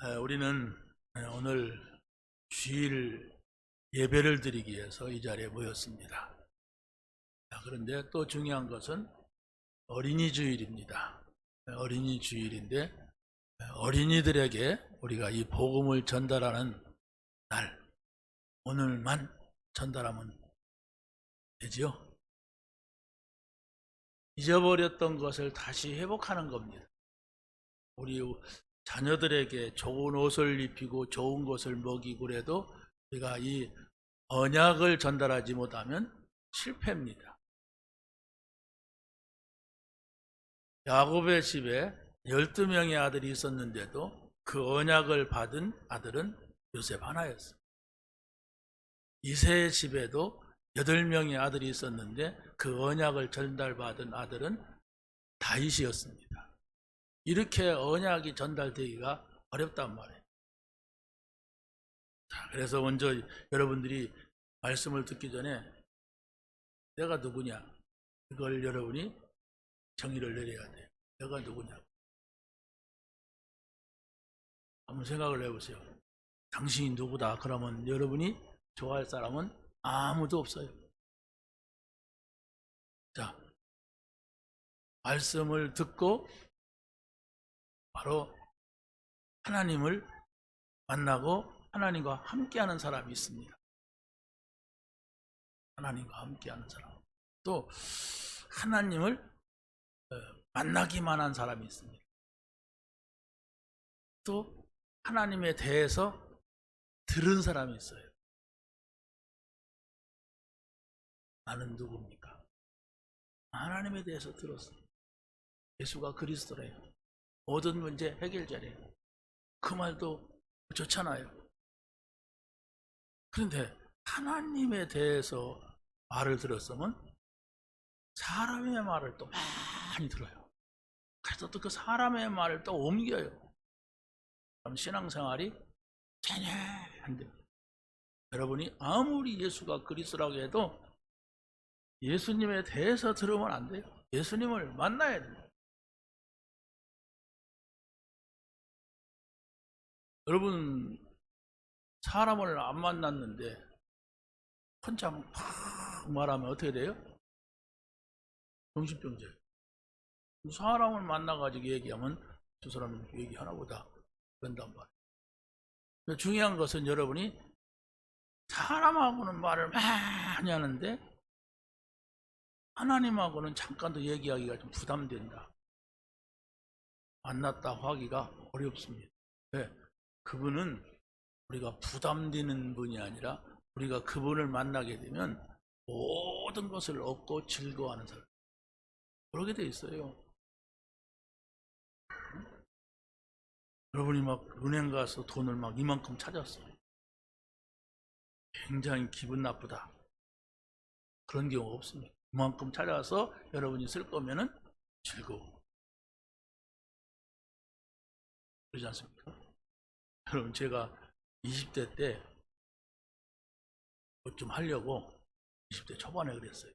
우리는 오늘 주일 예배를 드리기 위해서 이 자리에 모였습니다. 그런데 또 중요한 것은 어린이 주일입니다. 어린이 주일인데 어린이들에게 우리가 이 복음을 전달하는 날, 오늘만 전달하면 되지요. 잊어버렸던 것을 다시 회복하는 겁니다. 우리 자녀들에게 좋은 옷을 입히고 좋은 것을 먹이고 그래도 우리가 이 언약을 전달하지 못하면 실패입니다. 야곱의 집에 12명의 아들이 있었는데도 그 언약을 받은 아들은 요셉 하나였어요. 이새의 집에도 8명의 아들이 있었는데 그 언약을 전달받은 아들은 다윗이었습니다. 이렇게 언약이 전달되기가 어렵단 말이에요. 그래서 먼저 여러분들이 말씀을 듣기 전에 내가 누구냐, 이걸 여러분이 정의를 내려야 돼요. 내가 누구냐. 한번 생각을 해보세요. 당신이 누구다 그러면 여러분이 좋아할 사람은 아무도 없어요. 자, 말씀을 듣고 바로 하나님을 만나고 하나님과 함께하는 사람이 있습니다. 하나님과 함께하는 사람. 또 하나님을 만나기만 한 사람이 있습니다. 또 하나님에 대해서 들은 사람이 있어요. 나는 누굽니까? 하나님에 대해서 들었어요. 예수가 그리스도래요. 모든 문제 해결자래요. 그 말도 좋잖아요. 그런데 하나님에 대해서 말을 들었으면 사람의 말을 또 많이 들어요. 그래서 또 그 사람의 말을 또 옮겨요. 그럼 신앙생활이 전혀 안 돼요. 여러분이 아무리 예수가 그리스도라고 해도 예수님에 대해서 들으면 안 돼요. 예수님을 만나야 돼요. 여러분, 사람을 안 만났는데 혼자 막 말하면 어떻게 돼요? 정신병자예요. 사람을 만나가지고 얘기하면 저 사람은 얘기하나 보다 그런단 말이에요. 중요한 것은 여러분이 사람하고는 말을 많이 하는데 하나님하고는 잠깐도 얘기하기가 좀 부담된다. 만났다 하기가 어렵습니다. 왜? 그분은 우리가 부담되는 분이 아니라 우리가 그분을 만나게 되면 모든 것을 얻고 즐거워하는 사람. 그러게 돼 있어요. 여러분이 막 은행 가서 돈을 막 이만큼 찾았어요. 굉장히 기분 나쁘다. 그런 경우 없습니다. 이만큼 찾아서 여러분이 쓸 거면은 즐거워. 그러지 않습니까? 여러분, 제가 20대 때 뭐 좀 하려고 20대 초반에 그랬어요.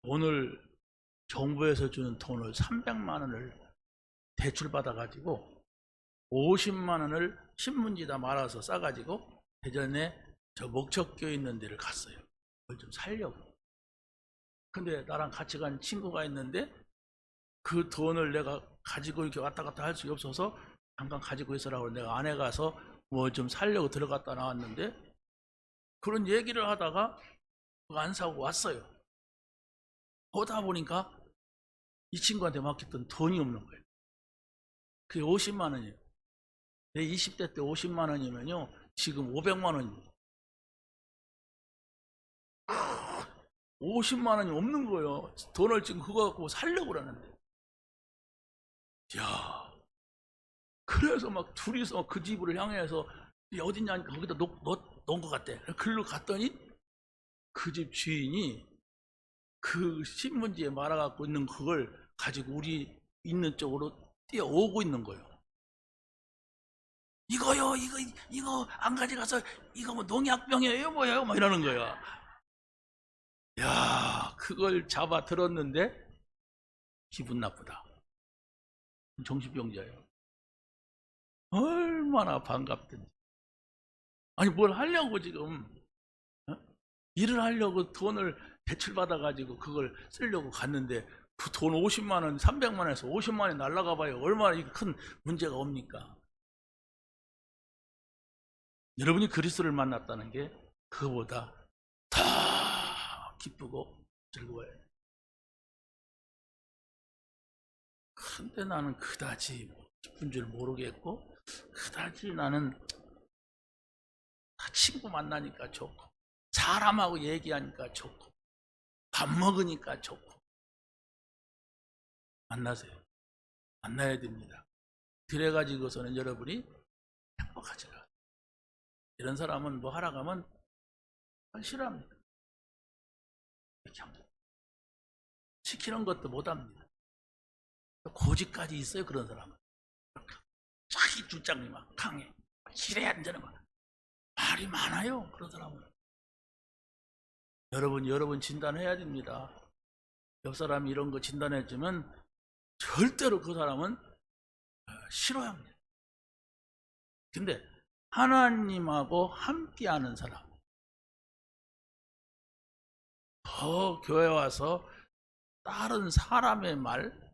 오늘 정부에서 주는 돈을 300만 원을 대출 받아가지고 50만 원을 신문지에다 말아서 싸가지고 대전에 저 목척교에 있는 데를 갔어요. 그걸 좀 살려고. 근데 나랑 같이 간 친구가 있는데 그 돈을 내가 가지고 이렇게 왔다 갔다 할 수 없어서 잠깐 가지고 있으라고 내가 안에 가서 뭐 좀 살려고 들어갔다 나왔는데 그런 얘기를 하다가 안 사고 왔어요. 보다 보니까 이 친구한테 맡겼던 돈이 없는 거예요. 그게 50만 원이에요. 내 20대 때 50만 원이면요 지금 500만 원입니다. 50만 원이 없는 거예요. 돈을 지금 그거 갖고 살려고 그러는데. 야, 그래서 막 둘이서 그 집을 향해서 어딨냐 거기다 놓은 것 같대. 글로 갔더니 그 집 주인이 그 신문지에 말아갖고 있는 그걸 가지고 우리 있는 쪽으로 뛰어오고 있는 거예요. 이거요, 이거 안 가져가서 이거 뭐 농약병이에요, 뭐예요, 막 이러는 거야. 야, 그걸 잡아 들었는데 기분 나쁘다. 정신병자예요. 얼마나 반갑든지. 아니 뭘 하려고 지금 일을 하려고 돈을 대출받아 가지고 그걸 쓰려고 갔는데 그 돈 50만 원, 300만 원에서 50만 원이 날라가 봐요. 얼마나 큰 문제가 옵니까? 여러분이 그리스도를 만났다는 게 그거보다 더 기쁘고 즐거워요. 근데 나는 그다지 기쁜 줄 모르겠고 그다지 나는 친구 만나니까 좋고 사람하고 얘기하니까 좋고 밥 먹으니까 좋고. 만나세요. 만나야 됩니다. 그래가지고서는 여러분이 행복하지가. 이런 사람은 뭐 하러 가면 싫어합니다. 이렇게 합니다. 시키는 것도 못합니다. 고집까지 있어요. 그런 사람은 자기 주장이 막 강해. 이래야 안 되는 거야. 말이 많아요. 그런 사람은. 여러분 진단해야 됩니다. 옆 사람이 이런 거 진단해주면 절대로 그 사람은 싫어합니다. 근데 하나님하고 함께하는 사람, 더 교회 와서 다른 사람의 말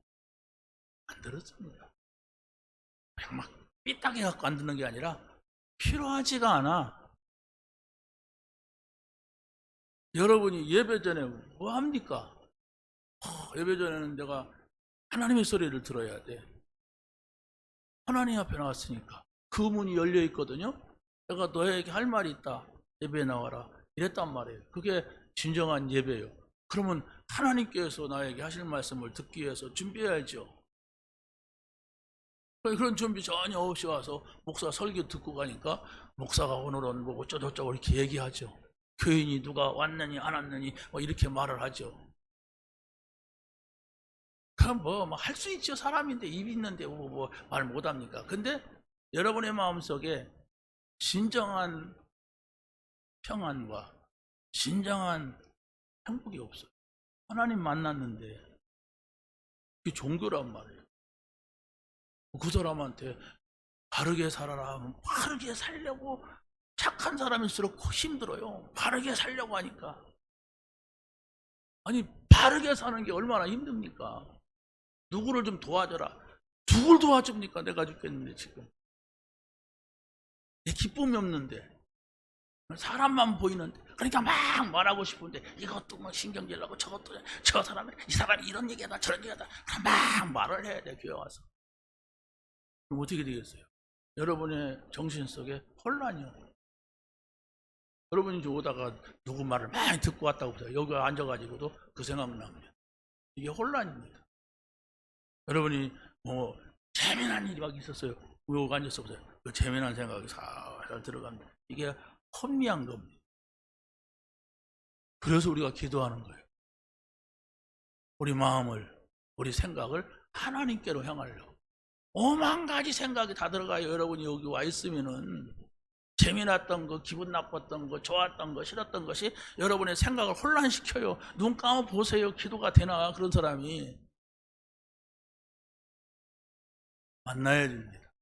안 들었습니다. 그냥 막 삐딱해 갖고 안 듣는 게 아니라 필요하지가 않아. 여러분이 예배 전에 뭐 합니까? 예배 전에는 내가 하나님의 소리를 들어야 돼. 하나님 앞에 나왔으니까 그 문이 열려 있거든요. 내가 너에게 할 말이 있다. 예배에 나와라. 이랬단 말이에요. 그게 진정한 예배예요. 그러면 하나님께서 나에게 하실 말씀을 듣기 위해서 준비해야죠. 그런 준비 전혀 없이 와서 목사 설교 듣고 가니까 목사가 오늘은 뭐 어쩌고저쩌고 이렇게 얘기하죠. 교인이 누가 왔느니 안 왔느니 뭐 이렇게 말을 하죠. 그럼 뭐 할 수 있죠. 사람인데 입 있는데 뭐 말 못합니까? 근데 여러분의 마음속에 진정한 평안과 진정한 행복이 없어요. 하나님 만났는데 그게 종교란 말이에요. 그 사람한테 바르게 살아라 하면 바르게 살려고 착한 사람일수록 힘들어요. 바르게 살려고 하니까. 아니 바르게 사는 게 얼마나 힘듭니까? 누구를 좀 도와줘라. 누굴 도와줍니까? 내가 죽겠는데 지금. 내 기쁨이 없는데. 사람만 보이는데. 그러니까 막 말하고 싶은데 이것도 뭐 신경질 나고 저것도 저 사람이 이 사람이 이런 얘기하다 저런 얘기하다. 그럼 막 말을 해야 돼 교회 와서. 그럼 어떻게 되겠어요? 여러분의 정신 속에 혼란이요. 여러분이 이제 오다가 누구 말을 많이 듣고 왔다고 보세요. 여기 앉아가지고도 그 생각납니다. 이게 혼란입니다. 여러분이 뭐 재미난 일이 막 있었어요. 여기 앉아서 보세요. 그 재미난 생각이 살살 들어갑니다. 이게 혼미한 겁니다. 그래서 우리가 기도하는 거예요. 우리 마음을, 우리 생각을 하나님께로 향하려고. 오만 가지 생각이 다 들어가요. 여러분이 여기 와 있으면은 재미났던 거, 기분 나빴던 거, 좋았던 거, 싫었던 것이 여러분의 생각을 혼란시켜요. 눈 감아 보세요. 기도가 되나 그런 사람이. 만나야 됩니다.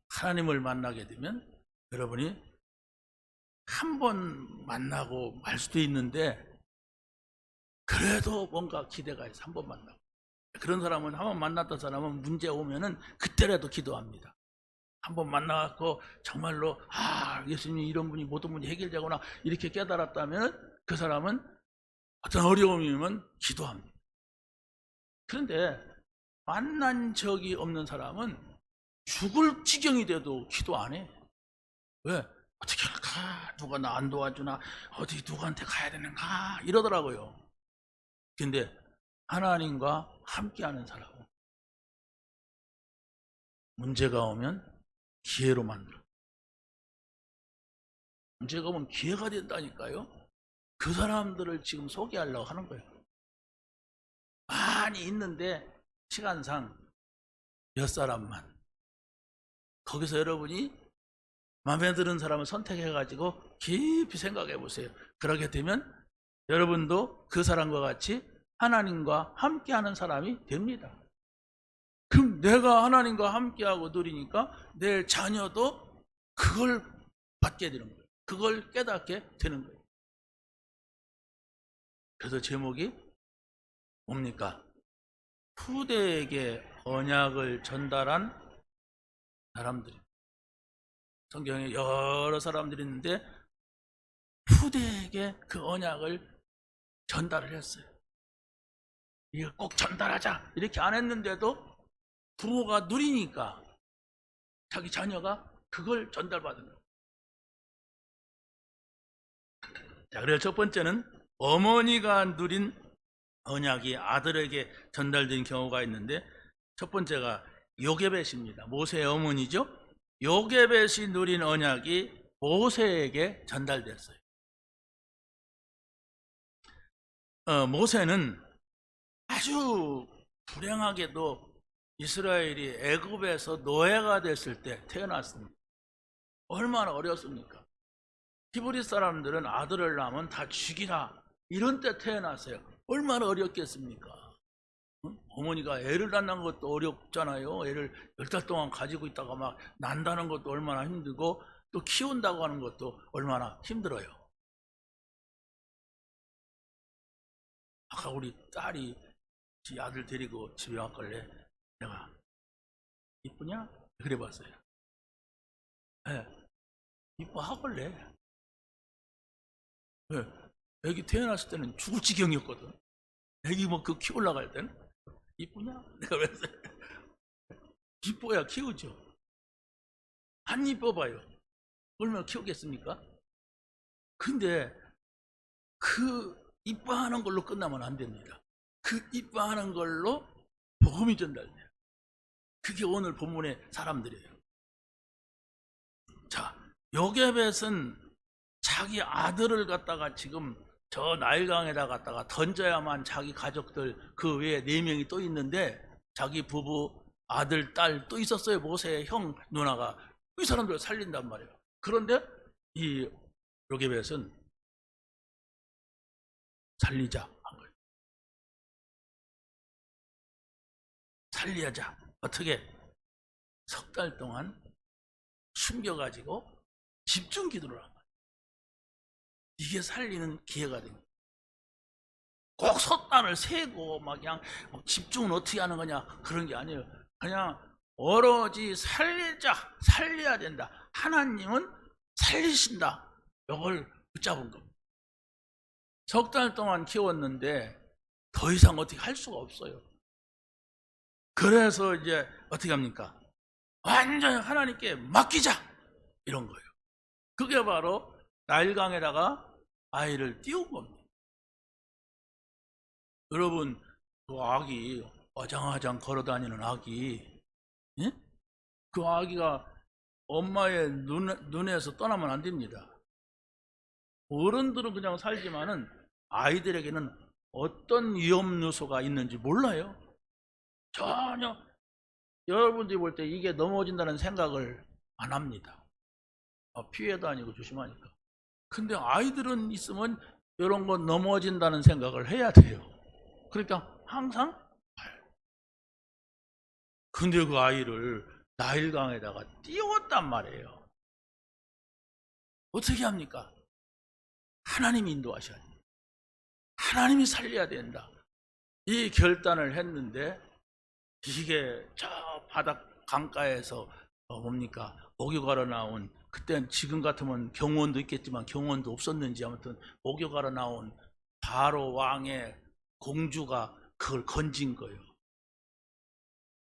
하나님을 만나게 되면 여러분이 한 번 만나고 말 수도 있는데 그래도 뭔가 기대가 있어. 한 번 만나고. 그런 사람은 한 번 만났던 사람은 문제 오면은 그때라도 기도합니다. 한 번 만나갖고 정말로 예수님이 이런 분이 모든 문제 해결되거나 이렇게 깨달았다면 그 사람은 어떤 어려움이 오면 기도합니다. 그런데 만난 적이 없는 사람은 죽을 지경이 돼도 기도 안 해. 왜? 어떻게 할까? 누가 나 안 도와주나? 어디 누구한테 가야 되는가? 이러더라고요. 근데 하나님과 함께하는 사람은 문제가 오면 기회로 만들어. 문제가 오면 기회가 된다니까요. 그 사람들을 지금 소개하려고 하는 거예요. 많이 있는데 시간상 몇 사람만. 거기서 여러분이 마음에 드는 사람을 선택해가지고 깊이 생각해 보세요. 그렇게 되면 여러분도 그 사람과 같이 하나님과 함께하는 사람이 됩니다. 그럼 그러면 내가 하나님과 함께하고 누리니까 내 자녀도 그걸 받게 되는 거예요. 그걸 깨닫게 되는 거예요. 그래서 제목이 뭡니까? 후대에게 언약을 전달한 사람들이. 성경에 여러 사람들이 있는데 후대에게 그 언약을 전달을 했어요. 이걸 꼭 전달하자 이렇게 안 했는데도 부모가 누리니까 자기 자녀가 그걸 전달받은 거예요. 자, 그래서 첫 번째는 어머니가 누린 언약이 아들에게 전달된 경우가 있는데, 첫 번째가 요게벳입니다. 모세의 어머니죠. 요게벳이 누린 언약이 모세에게 전달됐어요. 모세는 아주 불행하게도 이스라엘이 애굽에서 노예가 됐을 때 태어났습니다. 얼마나 어렸습니까? 히브리 사람들은 아들을 낳으면 다 죽이라 이런 때 태어났어요. 얼마나 어렵겠습니까? 어머니가 애를 낳는 것도 어렵잖아요. 애를 10달 동안 가지고 있다가 막 난다는 것도 얼마나 힘들고, 또 키운다고 하는 것도 얼마나 힘들어요. 아까 우리 딸이 지 아들 데리고 집에 왔길래 내가 이쁘냐? 그래 봤어요. 네, 이뻐하길래. 네, 애기 태어났을 때는 죽을 지경이었거든. 애기 뭐 그 키우려고 할 때는 이쁘냐? 내가 그랬어요. 이뻐야 키우죠. 안 이뻐봐요. 얼마나 키우겠습니까? 근데 그 이뻐하는 걸로 끝나면 안 됩니다. 그 이뻐하는 걸로 복음이 전달돼요. 그게 오늘 본문의 사람들이에요. 자, 요게벳은 자기 아들을 갖다가 지금 저 나일강에다 갖다가 던져야만 자기 가족들 그 외에 4명이 또 있는데, 자기 부부, 아들, 딸 또 있었어요. 모세의 형, 누나가. 이 사람들을 살린단 말이에요. 그런데 이 요게벳은 살리자 한 거예요. 살리자. 어떻게? 석 달 동안 숨겨가지고 집중 기도를 한 거예요. 이게 살리는 기회가 됩니다. 꼭 섣달을 세고 막 그냥 집중은 어떻게 하는 거냐 그런 게 아니에요. 그냥 오로지 살려야 된다. 하나님은 살리신다. 이걸 붙잡은 겁니다. 석 달 동안 키웠는데 더 이상 어떻게 할 수가 없어요. 그래서 이제 어떻게 합니까? 완전히 하나님께 맡기자 이런 거예요. 그게 바로 나일강에다가 아이를 띄운 겁니다. 여러분, 그 아기 어장어장 걸어다니는 아기, 예? 그 아기가 엄마의 눈에서 떠나면 안 됩니다. 어른들은 그냥 살지만은 아이들에게는 어떤 위험 요소가 있는지 몰라요. 전혀. 여러분들이 볼 때 이게 넘어진다는 생각을 안 합니다. 피해 다니고 조심하니까. 근데 아이들은 있으면 이런 거 넘어진다는 생각을 해야 돼요. 그러니까 항상 봐요. 근데 그 아이를 나일강에다가 띄웠단 말이에요. 어떻게 합니까? 하나님이 인도하셔야 돼요. 하나님이 살려야 된다. 이 결단을 했는데, 이게 저 바닥 강가에서 뭡니까? 목욕하러 나온, 그때는 지금 같으면 경호원도 있겠지만 경호원도 없었는지 아무튼 목욕하러 나온 바로 왕의 공주가 그걸 건진 거예요.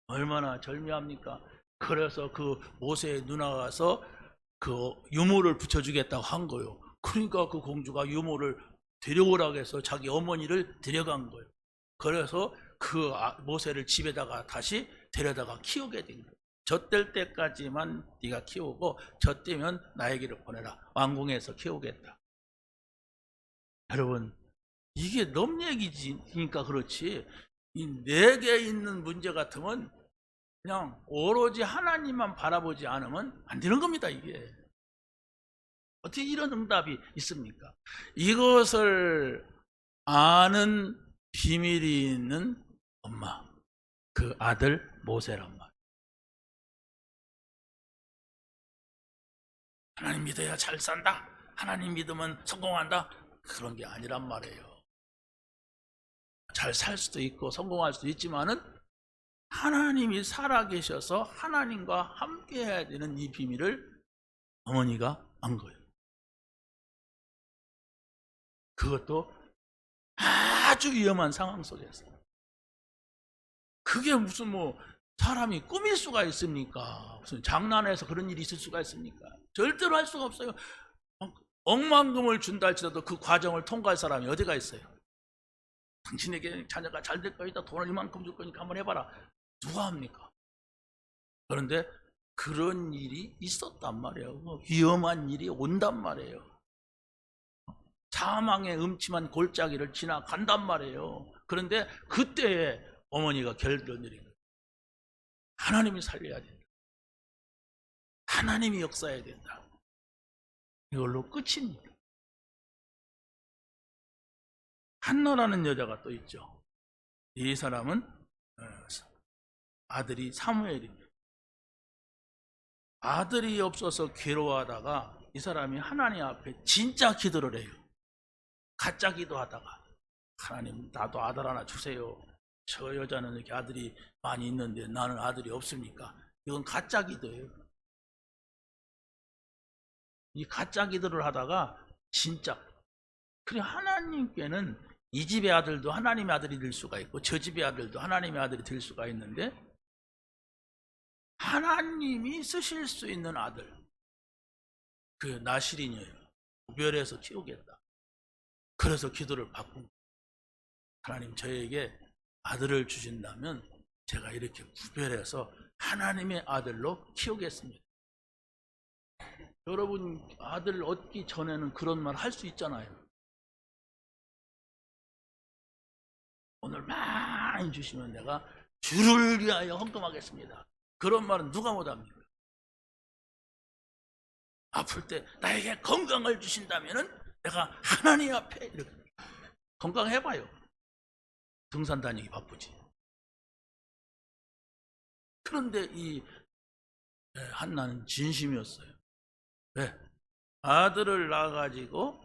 얼마나 절묘합니까? 그래서 그 모세의 누나가 가서 그 유모를 붙여주겠다고 한 거예요. 그러니까 그 공주가 유모를 데려오라고 해서 자기 어머니를 데려간 거예요. 그래서 그 모세를 집에다가 다시 데려다가 키우게 된 거예요. 젖될 때까지만 네가 키우고 젖되면 나에게로 보내라. 왕궁에서 키우겠다. 여러분, 이게 넘 얘기니까 그렇지, 이 내게 있는 문제 같으면 그냥 오로지 하나님만 바라보지 않으면 안 되는 겁니다. 이게 어떻게 이런 응답이 있습니까? 이것을 아는 비밀이 있는 엄마, 그 아들 모세란 말이에요. 하나님 믿어야 잘 산다, 하나님 믿으면 성공한다, 그런 게 아니란 말이에요. 잘 살 수도 있고 성공할 수도 있지만은 하나님이 살아계셔서 하나님과 함께 해야 되는 이 비밀을 어머니가 안 거예요. 그것도 아주 위험한 상황 속에서. 그게 무슨 뭐 사람이 꾸밀 수가 있습니까? 무슨 장난해서 그런 일이 있을 수가 있습니까? 절대로 할 수가 없어요. 억만금을 준다 할지라도 그 과정을 통과할 사람이 어디가 있어요? 당신에게 자녀가 잘 될 거이다, 돈을 이만큼 줄 거니까 한번 해봐라. 누가 합니까? 그런데 그런 일이 있었단 말이에요. 위험한 일이 온단 말이에요. 사망의 음침한 골짜기를 지나간단 말이에요. 그런데 그때에 어머니가 결단을 내린 거예요. 하나님이 살려야 된다, 하나님이 역사해야 된다. 이걸로 끝입니다. 한나라는 여자가 또 있죠. 이 사람은 아들이 사무엘입니다. 아들이 없어서 괴로워하다가 이 사람이 하나님 앞에 진짜 기도를 해요. 가짜 기도하다가, 하나님 나도 아들 하나 주세요. 저 여자는 이렇게 아들이 많이 있는데 나는 아들이 없습니까? 이건 가짜 기도예요. 이 가짜 기도를 하다가 진짜, 그래 하나님께는 이 집의 아들도 하나님의 아들이 될 수가 있고 저 집의 아들도 하나님의 아들이 될 수가 있는데, 하나님이 쓰실 수 있는 아들, 그 나실인이에요. 구별해서 키우겠다. 그래서 기도를 바꾼 거예요. 하나님 저에게 아들을 주신다면 제가 이렇게 구별해서 하나님의 아들로 키우겠습니다. 여러분 아들 얻기 전에는 그런 말 할 수 있잖아요. 오늘 많이 주시면 내가 주를 위하여 헌금하겠습니다. 그런 말은 누가 못합니까? 아플 때 나에게 건강을 주신다면 내가 하나님 앞에 이렇게 건강해봐요. 등산 다니기 바쁘지. 그런데 이 한나는 진심이었어요. 왜? 아들을 낳아가지고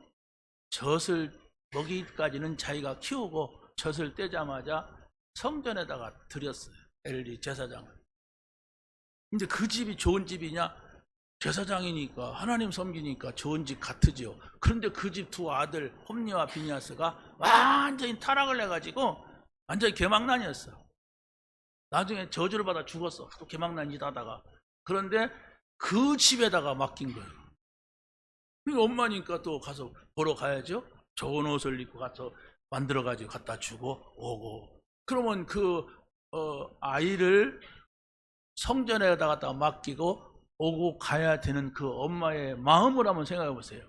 젖을 먹이기까지는 자기가 키우고 젖을 떼자마자 성전에다가 드렸어요. 엘리 제사장을. 근데 그 집이 좋은 집이냐? 제사장이니까 하나님 섬기니까 좋은 집 같으지요. 그런데 그 집 두 아들 홈니와 비니아스가 완전히 타락을 해가지고 완전히 개망난이었어. 나중에 저주를 받아 죽었어. 또 개망난짓 하다가. 그런데 그 집에다가 맡긴 거예요. 엄마니까 또 가서 보러 가야죠. 좋은 옷을 입고 가서 만들어가지고 갖다 주고 오고. 그러면 그 아이를 성전에다 갖다가 맡기고 오고 가야 되는 그 엄마의 마음을 한번 생각해 보세요.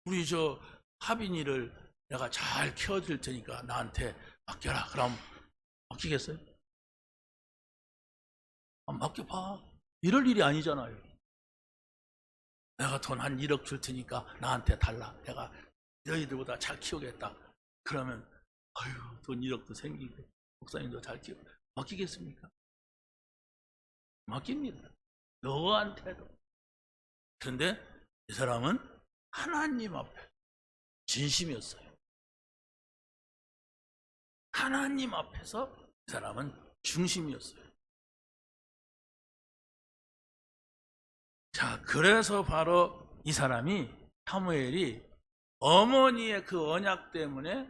우리 저 하빈이를 내가 잘 키워줄 테니까 나한테 맡겨라. 그럼 맡기겠어요? 맡겨봐. 이럴 일이 아니잖아요. 내가 돈 한 1억 줄 테니까 나한테 달라. 내가 너희들보다 잘 키우겠다. 그러면 아유 돈 1억도 생기고 목사님도 잘 키우고 맡기겠습니까? 맡깁니다. 너한테도. 그런데 이 사람은 하나님 앞에 진심이었어요. 하나님 앞에서 이 사람은 중심이었어요. 자, 그래서 바로 이 사람이 사무엘이 어머니의 그 언약 때문에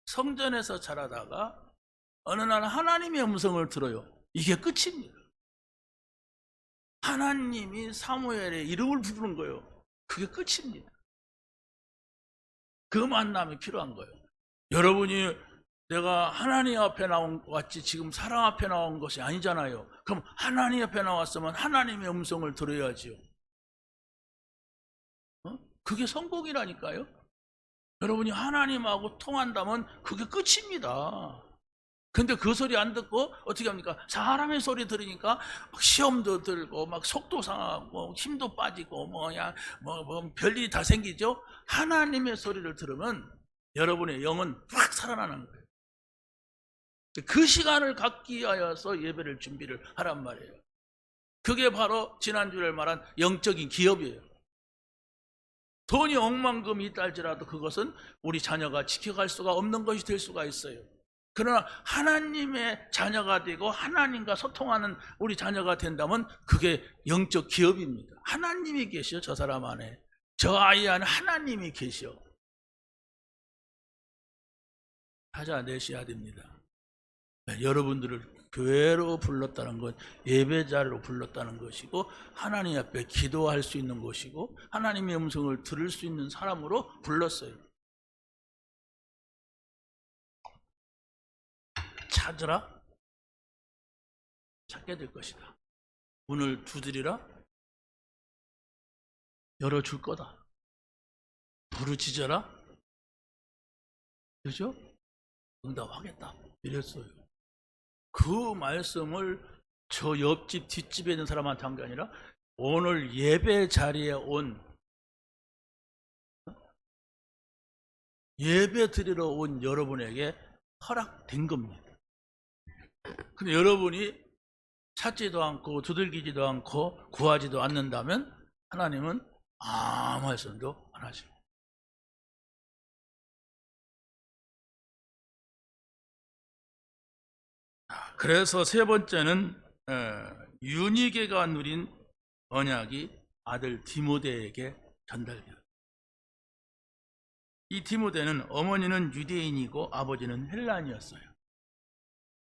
성전에서 자라다가 어느 날 하나님의 음성을 들어요. 이게 끝입니다. 하나님이 사무엘의 이름을 부르는 거예요. 그게 끝입니다. 그 만남이 필요한 거예요. 여러분이 내가 하나님 앞에 왔지 지금 사람 앞에 나온 것이 아니잖아요. 그럼 하나님 앞에 나왔으면 하나님의 음성을 들어야지요. 그게 성공이라니까요. 여러분이 하나님하고 통한다면 그게 끝입니다. 근데 그 소리 안 듣고 어떻게 합니까? 사람의 소리 들으니까 막 시험도 들고 막 속도 상하고 힘도 빠지고 뭐 별일이 다 생기죠. 하나님의 소리를 들으면 여러분의 영은 확 살아나는 거예요. 그 시간을 갖기 위하여서 예배를 준비를 하란 말이에요. 그게 바로 지난주에 말한 영적인 기업이에요. 돈이 억만금이 있다 할지라도 그것은 우리 자녀가 지켜갈 수가 없는 것이 될 수가 있어요. 그러나 하나님의 자녀가 되고 하나님과 소통하는 우리 자녀가 된다면 그게 영적 기업입니다. 하나님이 계셔. 저 사람 안에, 저 아이 안에 하나님이 계셔. 찾아내셔야 됩니다. 여러분들을 교회로 불렀다는 건 예배자로 불렀다는 것이고, 하나님 앞에 기도할 수 있는 것이고, 하나님의 음성을 들을 수 있는 사람으로 불렀어요. 찾으라, 찾게 될 것이다. 문을 두드리라, 열어줄 거다. 부르짖어라, 그죠? 응답하겠다. 이랬어요. 그 말씀을 저 옆집 뒷집에 있는 사람한테 한 게 아니라 오늘 예배 자리에 온, 예배 드리러 온 여러분에게 허락된 겁니다. 근데 여러분이 찾지도 않고 두들기지도 않고 구하지도 않는다면 하나님은 아무 말씀도 안 하십니다. 그래서 세 번째는 유니게가 누린 언약이 아들 디모데에게 전달되었습니다. 이 디모데는 어머니는 유대인이고 아버지는 헬라인이었어요.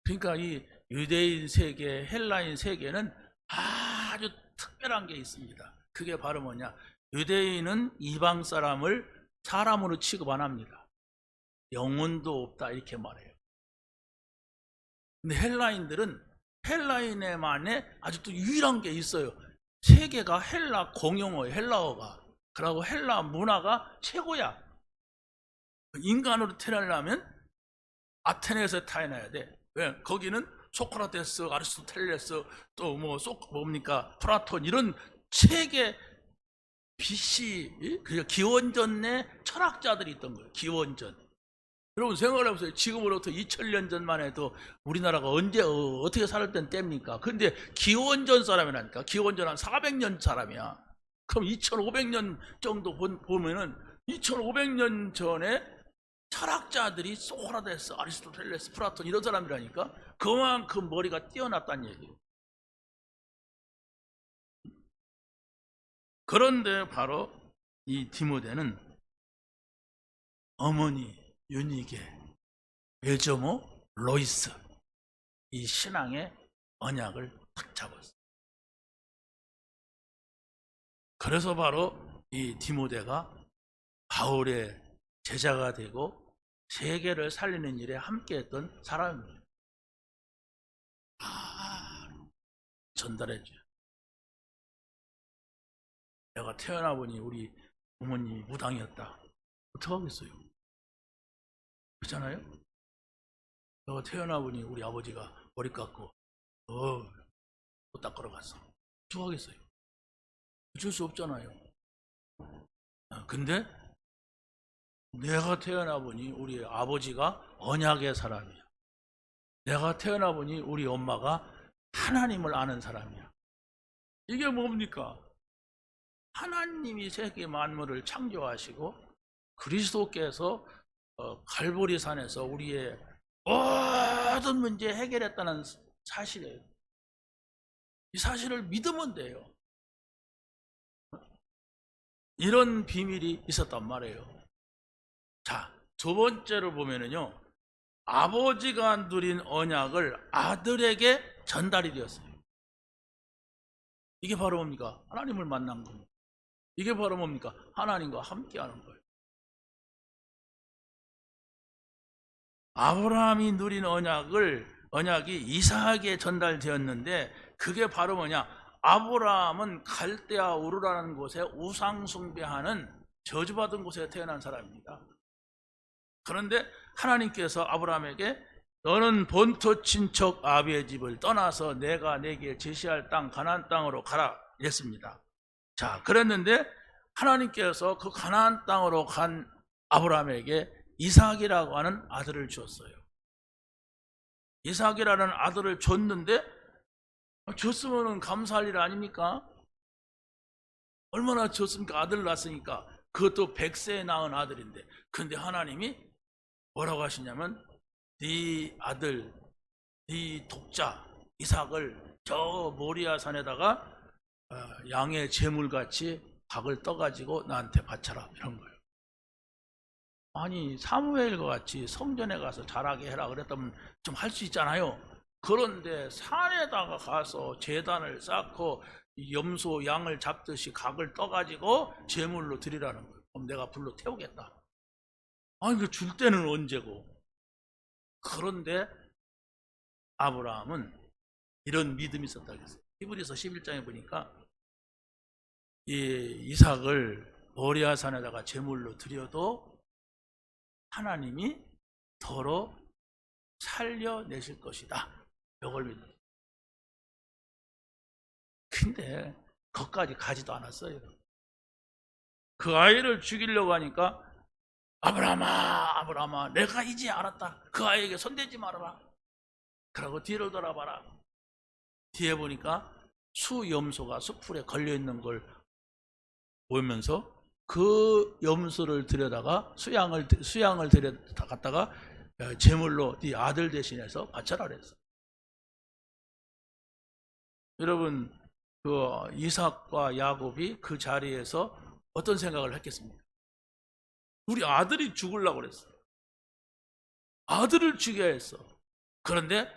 그러니까 이 유대인 세계, 헬라인 세계는 아주 특별한 게 있습니다. 그게 바로 뭐냐? 유대인은 이방 사람을 사람으로 취급 안 합니다. 영혼도 없다 이렇게 말해요. 근데 헬라인들은 헬라인에만의 아주 또 유일한 게 있어요. 세계가 헬라 공용어예요. 헬라어가. 그러고 헬라 문화가 최고야. 인간으로 태어나려면 아테네에서 태어나야 돼. 왜? 거기는 소크라테스, 아리스토텔레스, 또 뭡니까? 플라톤, 이런 세계 BC, 기원전 내 철학자들이 있던 거예요. 기원전. 여러분 생각해보세요. 지금으로부터 2000년 전만 해도 우리나라가 언제 어떻게 살았던 때입니까? 근데 기원전 사람이라니까. 기원전 한 400년 사람이야. 그럼 2500년 정도 보면은 2500년 전에 철학자들이 소크라테스, 아리스토텔레스, 플라톤 이런 사람이라니까. 그만큼 머리가 뛰어났다는 얘기예요. 그런데 바로 이 디모데는 어머니 유니게, 외조모 로이스, 이 신앙의 언약을 탁 잡았어요. 그래서 바로 이 디모데가 바울의 제자가 되고 세계를 살리는 일에 함께했던 사람입니다. 전달해줘요. 내가 태어나 보니 우리 부모님이 무당이었다. 어떡하겠어요? 그렇잖아요? 내가 태어나 보니 우리 아버지가 머리 깎고 옷 닦으러 갔어. 어떡하겠어요? 어쩔 수 없잖아요. 근데 내가 태어나 보니 우리 아버지가 언약의 사람이야. 내가 태어나 보니 우리 엄마가 하나님을 아는 사람이야. 이게 뭡니까? 하나님이 세계 만물을 창조하시고 그리스도께서 갈보리산에서 우리의 모든 문제 해결했다는 사실이에요. 이 사실을 믿으면 돼요. 이런 비밀이 있었단 말이에요. 자, 두 번째로 보면은요, 아버지가 누린 언약을 아들에게 전달이 되었어요. 이게 바로 뭡니까? 하나님을 만난 겁니다. 이게 바로 뭡니까? 하나님과 함께하는 거예요. 아브라함이 누린 언약이 이삭에게 전달되었는데, 그게 바로 뭐냐? 아브라함은 갈대아 우르라는 곳에 우상 숭배하는 저주받은 곳에 태어난 사람입니다. 그런데 하나님께서 아브라함에게 너는 본토 친척 아비의 집을 떠나서 내가 내게 제시할 땅 가나안 땅으로 가라 이랬습니다. 자, 그랬는데 하나님께서 그 가나안 땅으로 간 아브라함에게 이삭이라고 하는 아들을 주었어요. 이삭이라는 아들을 줬는데 줬으면 감사할 일 아닙니까? 얼마나 줬습니까? 아들 낳았으니까. 그것도 100세에 낳은 아들인데. 근데 하나님이 뭐라고 하시냐면 네 아들, 네 독자 이삭을 저 모리아 산에다가 양의 제물같이 각을 떠가지고 나한테 바쳐라, 이런 거예요. 아니, 사무엘과 같이 성전에 가서 잘하게 해라 그랬다면 좀 할 수 있잖아요. 그런데 산에다가 가서 제단을 쌓고 염소 양을 잡듯이 각을 떠가지고 제물로 드리라는 거예요. 그럼 내가 불로 태우겠다. 아니, 그 줄 때는 언제고. 그런데 아브라함은 이런 믿음이 있었다 그랬어요. 히브리서 11장에 보니까 이 이삭을 모리아 산에다가 제물로 드려도 하나님이 더러 살려내실 것이다. 이걸 믿어요. 근데 거기까지 가지도 않았어요. 그 아이를 죽이려고 하니까 아브라함아, 아브라함아, 내가 이제 알았다. 그 아이에게 손대지 말아라. 그러고 뒤를 돌아봐라. 뒤에 보니까 수염소가 숯불에 걸려있는 걸 보면서 그 염소를 들여다가 수양을 들여다갔다가 제물로 네 아들 대신해서 바쳐라 그랬어. 여러분, 그 이삭과 야곱이 그 자리에서 어떤 생각을 했겠습니까? 우리 아들이 죽으려고 그랬어. 아들을 죽여야 했어. 그런데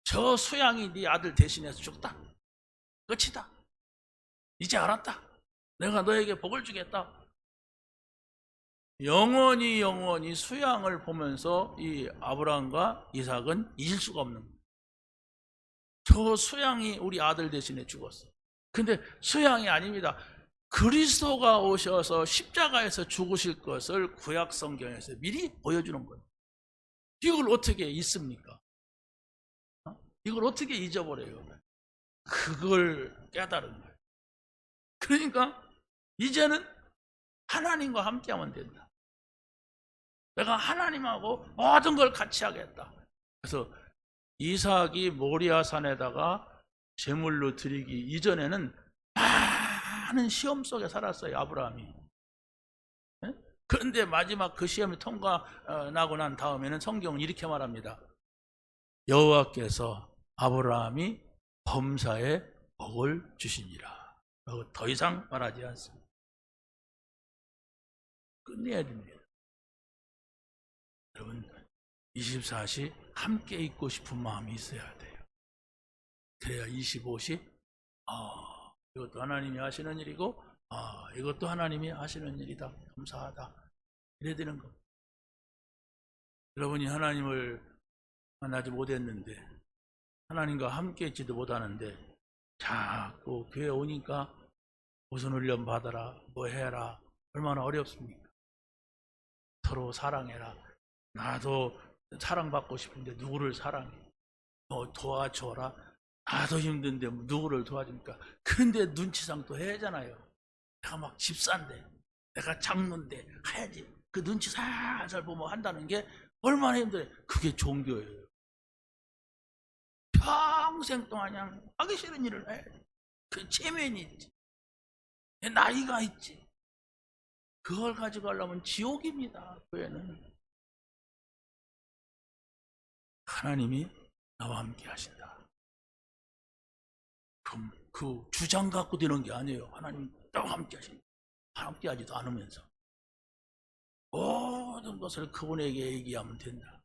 저 수양이 네 아들 대신해서 죽다. 끝이다. 이제 알았다. 내가 너에게 복을 주겠다. 영원히 수양을 보면서 이 아브라함과 이삭은 잊을 수가 없는 거예요. 저 수양이 우리 아들 대신에 죽었어. 근데 수양이 아닙니다. 그리스도가 오셔서 십자가에서 죽으실 것을 구약 성경에서 미리 보여주는 거예요. 이걸 어떻게 잊습니까? 이걸 어떻게 잊어버려요? 그걸 깨달은 거예요. 그러니까 이제는 하나님과 함께하면 된다. 내가 하나님하고 모든 걸 같이 하겠다. 그래서 이삭이 모리아 산에다가 제물로 드리기 이전에는 많은 시험 속에 살았어요, 아브라함이. 그런데 마지막 그 시험이 통과나고 난 다음에는 성경은 이렇게 말합니다. 여호와께서 아브라함이 범사에 복을 주시니라. 더 이상 말하지 않습니다. 끝내야 됩니다. 여러분, 24시 함께 있고 싶은 마음이 있어야 돼요. 그래야 25시 이것도 하나님이 하시는 일이고 이것도 하나님이 하시는 일이다. 감사하다. 이래야 되는 겁니다. 여러분이 하나님을 만나지 못했는데 하나님과 함께 있지도 못하는데 자꾸 교회 오니까 무슨 훈련 받아라, 뭐 해라. 얼마나 어렵습니까? 서로 사랑해라. 나도 사랑받고 싶은데 누구를 사랑해? 너 도와줘라. 나도 힘든데 누구를 도와줍니까? 그런데 눈치상 또 해야잖아요. 내가 막 집사인데, 내가 장로인데 해야지. 그 눈치 살살 보면 한다는 게 얼마나 힘들어요. 그게 종교예요. 평생 동안 그냥 하기 싫은 일을 해. 그 체면이 있지. 나이가 있지. 그걸 가지고 하려면 지옥입니다. 교회는. 하나님이 나와 함께 하신다. 그럼 그 주장 갖고 되는 게 아니에요. 하나님 나와 함께 하신다. 함께 하지도 않으면서 모든 것을 그분에게 얘기하면 된다.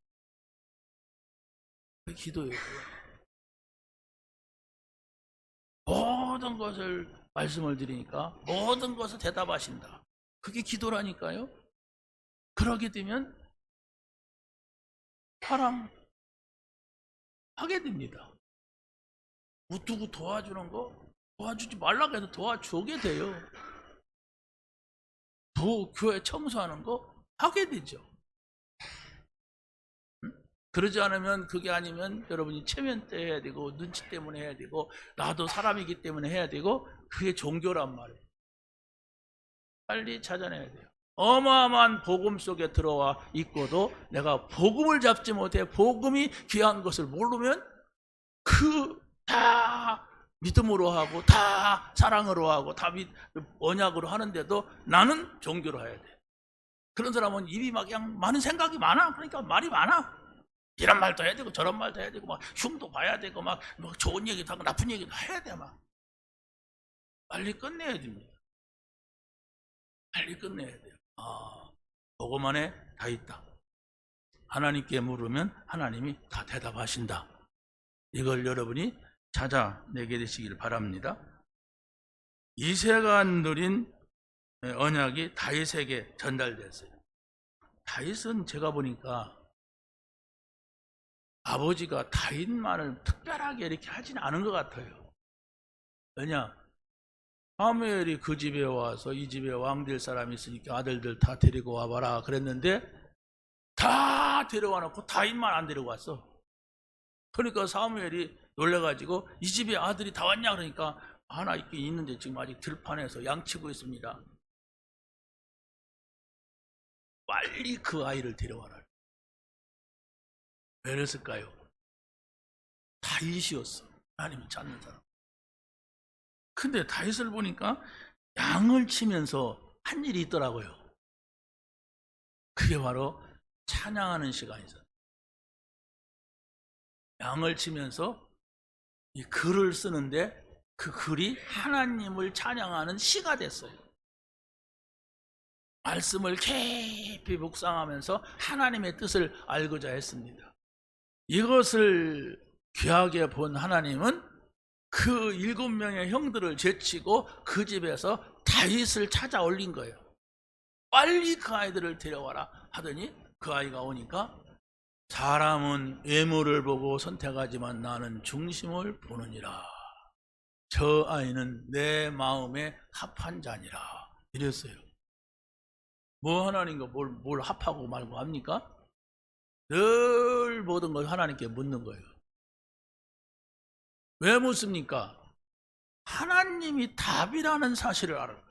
그 기도예요. 모든 것을 말씀을 드리니까 모든 것을 대답하신다. 그게 기도라니까요. 그러게 되면 사랑하게 됩니다. 누구 도와주는 거 도와주지 말라고 해도 도와주게 돼요. 교회 청소하는 거 하게 되죠. 그러지 않으면, 그게 아니면 여러분이 체면 때 해야 되고 눈치 때문에 해야 되고 나도 사람이기 때문에 해야 되고, 그게 종교란 말이에요. 빨리 찾아내야 돼요. 어마어마한 복음 속에 들어와 있고도 내가 복음을 잡지 못해 복음이 귀한 것을 모르면 다 믿음으로 하고 다 사랑으로 하고 다 언약으로 하는데도 나는 종교로 해야 돼. 그런 사람은 입이 막 그냥 많은 생각이 많아. 그러니까 말이 많아. 이런 말도 해야 되고 저런 말도 해야 되고 막 흉도 봐야 되고 막 좋은 얘기도 하고 나쁜 얘기도 해야 돼. 막 빨리 끝내야 됩니다. 빨리 끝내야 돼요. 복음 안에 다 있다. 하나님께 물으면 하나님이 다 대답하신다. 이걸 여러분이 찾아내게 되시길 바랍니다. 이새가 누린 언약이 다윗에게 전달됐어요. 다윗은 제가 보니까 아버지가 다윗만을 특별하게 이렇게 하지는 않은 것 같아요. 왜냐? 사무엘이 그 집에 와서 이 집에 왕 될 사람이 있으니까 아들들 다 데리고 와봐라 그랬는데 다 데려와 놓고 다윗만 안 데리고 왔어. 그러니까 사무엘이 놀래가지고 이 집에 아들이 다 왔냐 그러니까 하나 있긴 있는데 지금 아직 들판에서 양치고 있습니다. 빨리 그 아이를 데려와라. 왜 그랬을까요? 다윗이었어. 하나님이 찾는 사람. 근데 다윗을 보니까 양을 치면서 한 일이 있더라고요. 그게 바로 찬양하는 시간이죠. 양을 치면서 이 글을 쓰는데 그 글이 하나님을 찬양하는 시가 됐어요. 말씀을 깊이 묵상하면서 하나님의 뜻을 알고자 했습니다. 이것을 귀하게 본 하나님은 그 7명의 형들을 제치고 그 집에서 다윗을 찾아 올린 거예요. 빨리 그 아이들을 데려와라 하더니 그 아이가 오니까 사람은 외모를 보고 선택하지만 나는 중심을 보느니라. 저 아이는 내 마음에 합한 자니라. 이랬어요. 뭐 하나님과 뭘 합하고 말고 합니까? 늘 모든 걸 하나님께 묻는 거예요. 왜 묻습니까? 하나님이 답이라는 사실을 알아요.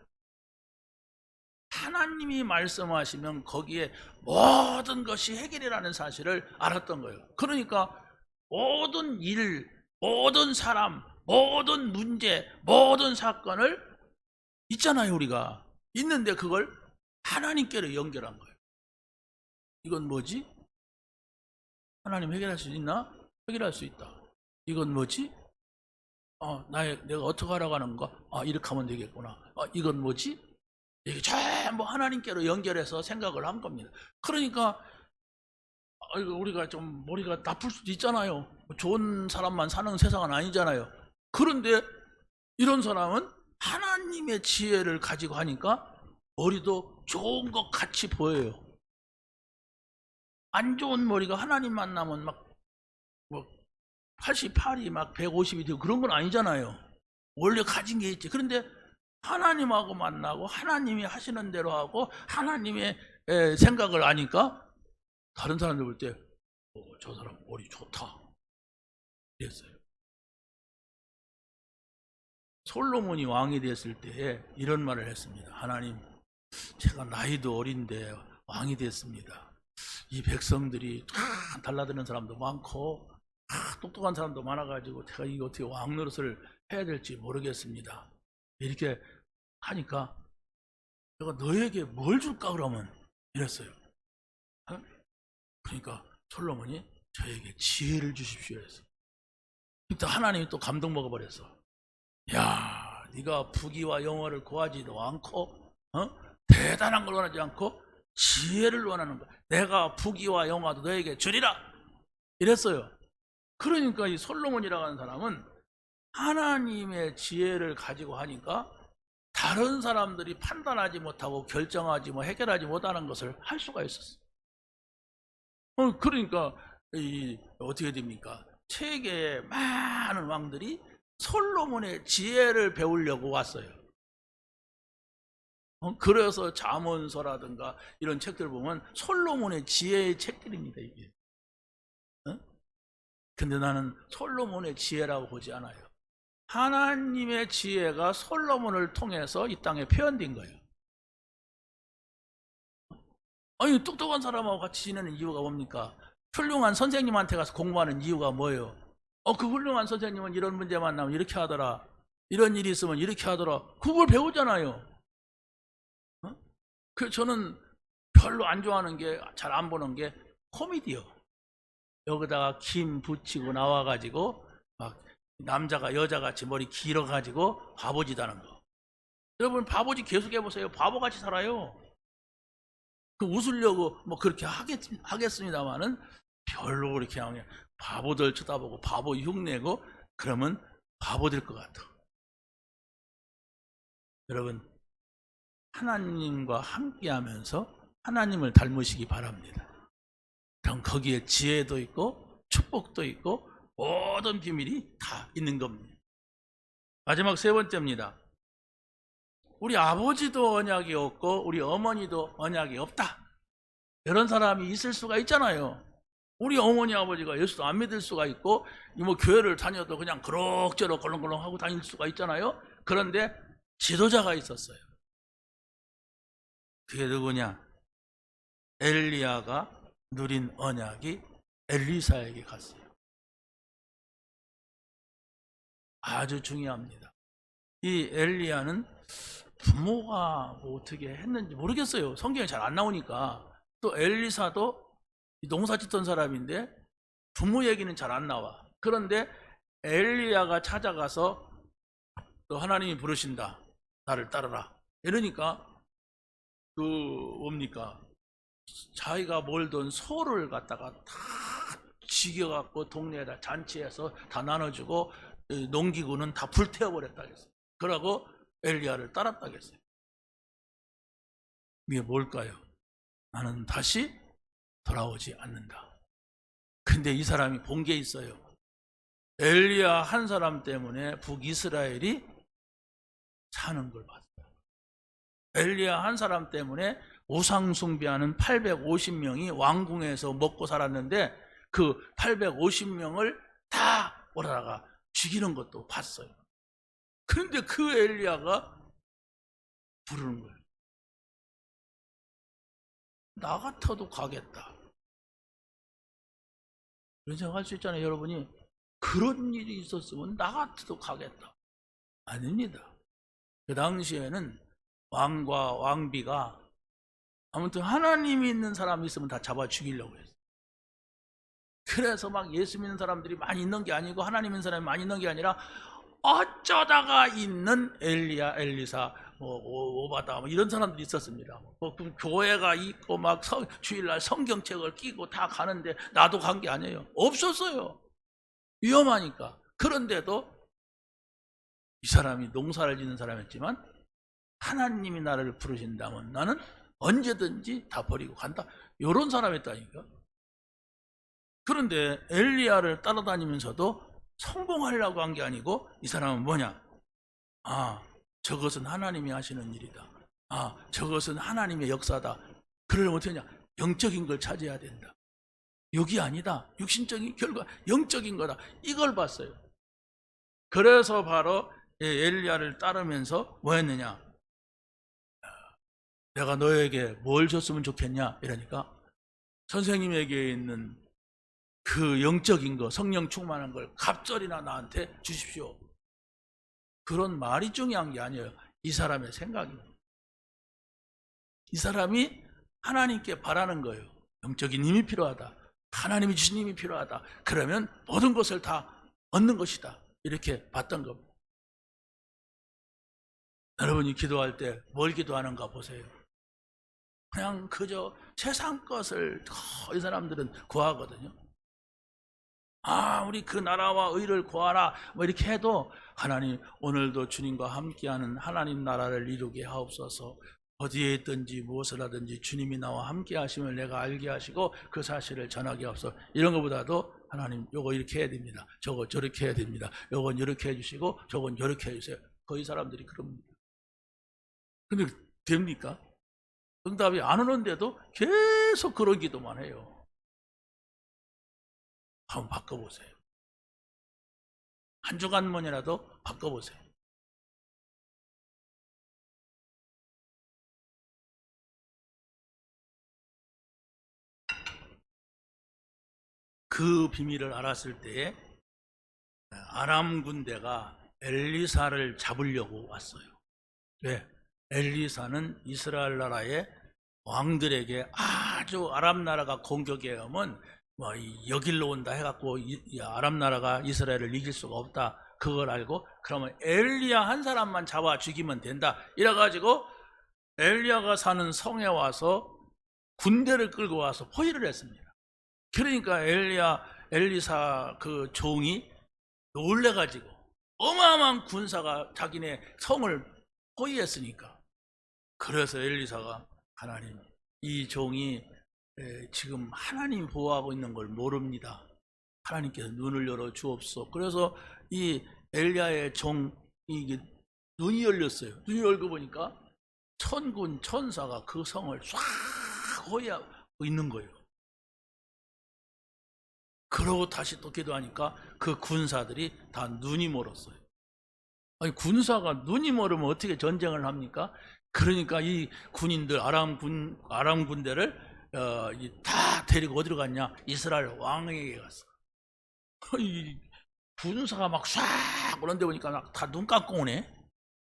하나님이 말씀하시면 거기에 모든 것이 해결이라는 사실을 알았던 거예요. 그러니까 모든 일, 모든 사람, 모든 문제, 모든 사건을 있잖아요. 우리가 있는데 그걸 하나님께로 연결한 거예요. 이건 뭐지? 하나님 해결할 수 있나? 해결할 수 있다. 이건 뭐지? 내가 어떻게 하라고 하는 거? 이렇게 하면 되겠구나. 이건 뭐지? 이게 전부 하나님께로 연결해서 생각을 한 겁니다. 그러니까 우리가 좀 머리가 나쁠 수도 있잖아요. 좋은 사람만 사는 세상은 아니잖아요. 그런데 이런 사람은 하나님의 지혜를 가지고 하니까 머리도 좋은 것 같이 보여요. 안 좋은 머리가 하나님 만나면 막 88이 막 150이 되고 그런 건 아니잖아요. 원래 가진 게 있지. 그런데 하나님하고 만나고 하나님이 하시는 대로 하고 하나님의 생각을 아니까 다른 사람들 볼 때 저 사람 머리 좋다 이랬어요. 솔로몬이 왕이 됐을 때 이런 말을 했습니다. 하나님, 제가 나이도 어린데 왕이 됐습니다. 이 백성들이 달라드는 사람도 많고 똑똑한 사람도 많아가지고 제가 이거 어떻게 왕 노릇을 해야 될지 모르겠습니다. 이렇게 하니까 내가 너에게 뭘 줄까 그러면 이랬어요. 그러니까 솔로몬이 저에게 지혜를 주십시오 했어요. 그때 하나님이 또 감동 먹어버렸어. 야, 네가 부귀와 영화를 구하지도 않고 대단한 걸 원하지 않고 지혜를 원하는 거야. 내가 부귀와 영화도 너에게 주리라 이랬어요. 그러니까 이 솔로몬이라고 하는 사람은 하나님의 지혜를 가지고 하니까 다른 사람들이 판단하지 못하고 결정하지 해결하지 못하는 것을 할 수가 있었어요. 그러니까 어떻게 됩니까? 세계의 많은 왕들이 솔로몬의 지혜를 배우려고 왔어요. 그래서 잠언서라든가 이런 책들 보면 솔로몬의 지혜의 책들입니다. 이게. 근데 나는 솔로몬의 지혜라고 보지 않아요. 하나님의 지혜가 솔로몬을 통해서 이 땅에 표현된 거예요. 아니, 똑똑한 사람하고 같이 지내는 이유가 뭡니까? 훌륭한 선생님한테 가서 공부하는 이유가 뭐예요? 그 훌륭한 선생님은 이런 문제만 나오면 이렇게 하더라. 이런 일이 있으면 이렇게 하더라. 그걸 배우잖아요. 그 저는 별로 안 좋아하는 게, 잘 안 보는 게 코미디요. 여기다가 김 붙이고 나와가지고 막 남자가 여자같이 머리 길어가지고 바보짓 하는 거. 여러분, 바보짓 계속 해보세요. 바보같이 살아요. 그 웃으려고 뭐 그렇게 하겠습니다만은 별로 그렇게 그냥 바보들 쳐다보고 바보 흉내고 그러면 바보 될 것 같아. 여러분, 하나님과 함께 하면서 하나님을 닮으시기 바랍니다. 그럼 거기에 지혜도 있고 축복도 있고 모든 비밀이 다 있는 겁니다. 마지막 세 번째입니다. 우리 아버지도 언약이 없고 우리 어머니도 언약이 없다. 이런 사람이 있을 수가 있잖아요. 우리 어머니 아버지가 예수도 안 믿을 수가 있고 뭐 교회를 다녀도 그냥 그럭저럭 걸렁걸렁 하고 다닐 수가 있잖아요. 그런데 지도자가 있었어요. 그게 누구냐? 엘리야가 누린 언약이 엘리사에게 갔어요. 아주 중요합니다. 이 엘리야는 부모가 뭐 어떻게 했는지 모르겠어요. 성경에 잘 안 나오니까. 또 엘리사도 농사 짓던 사람인데 부모 얘기는 잘 안 나와. 그런데 엘리야가 찾아가서 또 하나님이 부르신다. 나를 따르라. 이러니까 뭡니까? 자기가 몰던 소를 갖다가 다 죽여갖고 동네에다 잔치해서 다 나눠주고 농기구는 다 불태워버렸다겠어요. 그러고 엘리야를 따랐다겠어요. 이게 뭘까요? 나는 다시 돌아오지 않는다. 근데 이 사람이 본 게 있어요. 엘리야 한 사람 때문에 북이스라엘이 사는 걸 봤어요. 엘리야 한 사람 때문에 우상 숭배하는 850명이 왕궁에서 먹고 살았는데 그 850명을 다 오라다가 죽이는 것도 봤어요. 그런데 그 엘리야가 부르는 거예요. 나 같아도 가겠다. 그런 생각할 수 있잖아요. 여러분이 그런 일이 있었으면 나 같아도 가겠다. 아닙니다. 그 당시에는 왕과 왕비가 아무튼 하나님이 있는 사람이 있으면 다 잡아 죽이려고 했어요. 그래서 막 예수 믿는 사람들이 많이 있는 게 아니고 하나님 있는 사람이 많이 있는 게 아니라 어쩌다가 있는 엘리야, 엘리사, 오바다 뭐 이런 사람들이 있었습니다. 교회가 있고 막 주일날 성경책을 끼고 다 가는데 나도 간 게 아니에요. 없었어요. 위험하니까. 그런데도 이 사람이 농사를 짓는 사람이었지만 하나님이 나를 부르신다면 나는 언제든지 다 버리고 간다. 이런 사람이었다니까. 그런데 엘리야를 따라다니면서도 성공하려고 한 게 아니고 이 사람은 뭐냐? 저것은 하나님이 하시는 일이다. 저것은 하나님의 역사다. 그러려면 어떻게 하냐? 영적인 걸 찾아야 된다. 육이 아니다. 육신적인 결과 영적인 거다. 이걸 봤어요. 그래서 바로 엘리야를 따르면서 뭐 했느냐? 내가 너에게 뭘 줬으면 좋겠냐? 이러니까 선생님에게 있는 그 영적인 거, 성령 충만한 걸 갑절이나 나한테 주십시오. 그런 말이 중요한 게 아니에요. 이 사람의 생각입니다. 이 사람이 하나님께 바라는 거예요. 영적인 힘이 필요하다. 하나님이 주신 힘이 필요하다. 그러면 모든 것을 다 얻는 것이다. 이렇게 봤던 겁니다. 여러분이 기도할 때 뭘 기도하는가 보세요. 그냥 그저 세상 것을 이 사람들은 구하거든요. 우리 그 나라와 의를 구하라 뭐 이렇게 해도 하나님 오늘도 주님과 함께하는 하나님 나라를 이루게 하옵소서. 어디에 있든지 무엇을 하든지 주님이 나와 함께 하심을 내가 알게 하시고 그 사실을 전하게 하옵소서. 이런 것보다도 하나님 요거 이렇게 해야 됩니다. 저거 저렇게 해야 됩니다. 요건 이렇게 해주시고 저건 저렇게 해주세요. 거의 사람들이 그럽니다. 근데 됩니까? 응답이 안 오는데도 계속 그런 기도만 해요. 한번 바꿔보세요. 한 주간만이라도 바꿔보세요. 그 비밀을 알았을 때에 아람 군대가 엘리사를 잡으려고 왔어요. 왜? 엘리사는 이스라엘 나라의 왕들에게 아주 아람 나라가 공격해 오면 뭐 여길로 온다 해갖고 이 아람 나라가 이스라엘을 이길 수가 없다. 그걸 알고 그러면 엘리야 한 사람만 잡아 죽이면 된다. 이래가지고 엘리야가 사는 성에 와서 군대를 끌고 와서 포위를 했습니다. 그러니까 엘리사 그 종이 놀래가지고 어마어마한 군사가 자기네 성을 포위했으니까. 그래서 엘리사가 하나님, 이 종이 지금 하나님 보호하고 있는 걸 모릅니다. 하나님께서 눈을 열어 주옵소서. 그래서 이 엘리야의 종 이게 눈이 열렸어요. 눈이 열고 보니까 천군 천사가 그 성을 쫙 호위하고 있는 거예요. 그러고 다시 또 기도하니까 그 군사들이 다 눈이 멀었어요. 아니, 군사가 눈이 멀으면 어떻게 전쟁을 합니까? 그러니까 이 군인들 아람 군대를 다 데리고 어디로 갔냐? 이스라엘 왕에게 갔어. 이 군사가 막 싹 오는데 보니까 다 눈 감고 오네.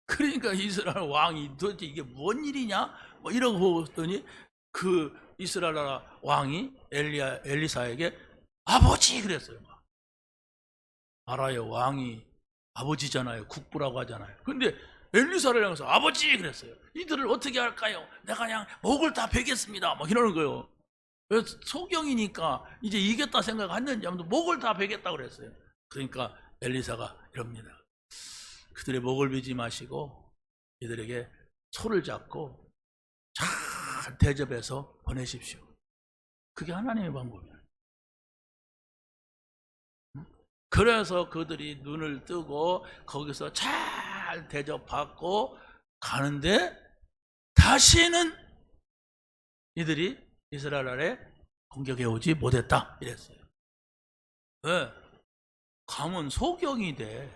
그러니까 이스라엘 왕이 도대체 이게 뭔 일이냐? 뭐 이러고 보더니 그 이스라엘 나라 왕이 엘리사에게 아버지 그랬어요. 알아요. 왕이 아버지잖아요. 국부라고 하잖아요. 근데 엘리사를 향해서 아버지 그랬어요. 이들을 어떻게 할까요? 내가 그냥 목을 다 베겠습니다. 막 이러는 거예요. 소경이니까 이제 이겼다 생각했는지 아무튼 목을 다 베겠다고 그랬어요. 그러니까 엘리사가 이럽니다. 그들의 목을 베지 마시고 이들에게 소를 잡고 잘 대접해서 보내십시오. 그게 하나님의 방법이에요. 그래서 그들이 눈을 뜨고 거기서 잘 대접받고 가는데 다시는 이들이 이스라엘에 공격해 오지 못했다 이랬어요. 왜? 가면 소경이 돼.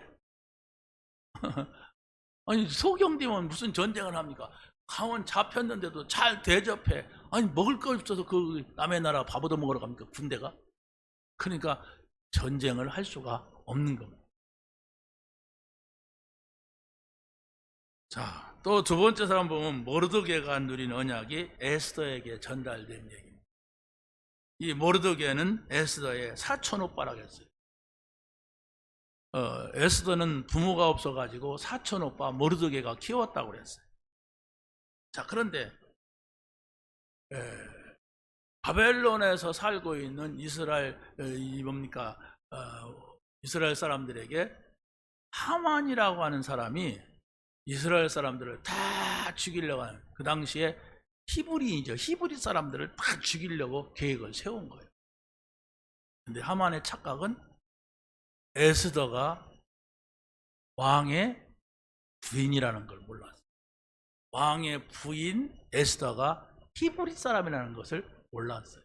아니, 소경되면 무슨 전쟁을 합니까? 가면 잡혔는데도 잘 대접해. 아니, 먹을 거 없어서 그 남의 나라 밥 얻어 먹으러 갑니까? 군대가? 그러니까 전쟁을 할 수가 없는 겁니다. 자, 또 두 번째 사람 보면 모르드게가 누린 언약이 에스더에게 전달된 얘기입니다. 이 모르드게는 에스더의 사촌 오빠라고 했어요. 에스더는 부모가 없어가지고 사촌 오빠 모르드게가 키웠다고 그랬어요. 자, 그런데 바벨론에서 살고 있는 이스라엘 이스라엘 사람들에게 하만이라고 하는 사람이 이스라엘 사람들을 다 죽이려고 하는, 그 당시에 히브리 사람들을 다 죽이려고 계획을 세운 거예요. 근데 하만의 착각은 에스더가 왕의 부인이라는 걸 몰랐어요. 왕의 부인 에스더가 히브리 사람이라는 것을 몰랐어요.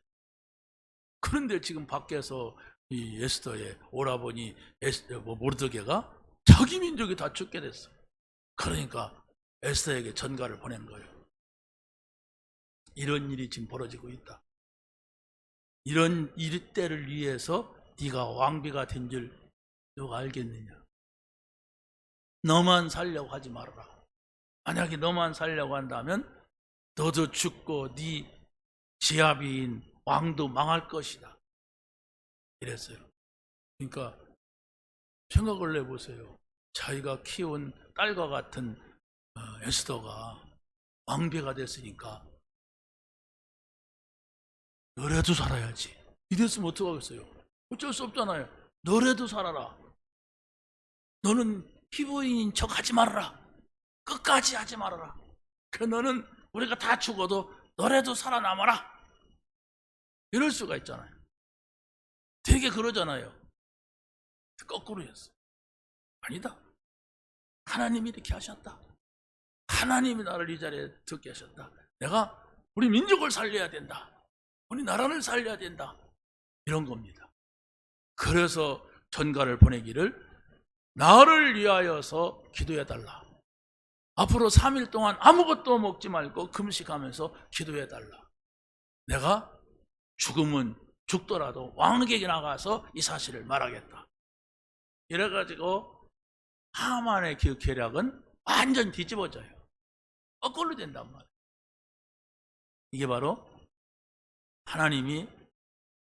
그런데 지금 밖에서 이 에스더의 오라버니 모르드게가 자기 민족이 다 죽게 됐어. 그러니까 에스더에게 전가를 보낸 거예요. 이런 일이 지금 벌어지고 있다. 이런 때를 위해서 네가 왕비가 된 줄 누가 알겠느냐? 너만 살려고 하지 말아라. 만약에 너만 살려고 한다면 너도 죽고 네 지아비인 왕도 망할 것이다. 이랬어요. 그러니까 생각을 해보세요. 자기가 키운 딸과 같은 에스더가 왕비가 됐으니까 너라도 살아야지. 이랬으면 어떡하겠어요? 어쩔 수 없잖아요. 너라도 살아라. 너는 히브리인 척 하지 말아라. 끝까지 하지 말아라. 너는 우리가 다 죽어도 너라도 살아남아라. 이럴 수가 있잖아요. 되게 그러잖아요. 거꾸로 했어요. 아니다. 하나님이 이렇게 하셨다. 하나님이 나를 이 자리에 듣게 하셨다. 내가 우리 민족을 살려야 된다. 우리 나라를 살려야 된다. 이런 겁니다. 그래서 전가를 보내기를 나를 위하여서 기도해달라. 앞으로 3일 동안 아무것도 먹지 말고 금식하면서 기도해달라. 내가 죽으면 죽더라도 왕에게 나가서 이 사실을 말하겠다. 이래가지고 하만의 그 계략은 완전 뒤집어져요. 거꾸로 된단 말이에요. 이게 바로 하나님이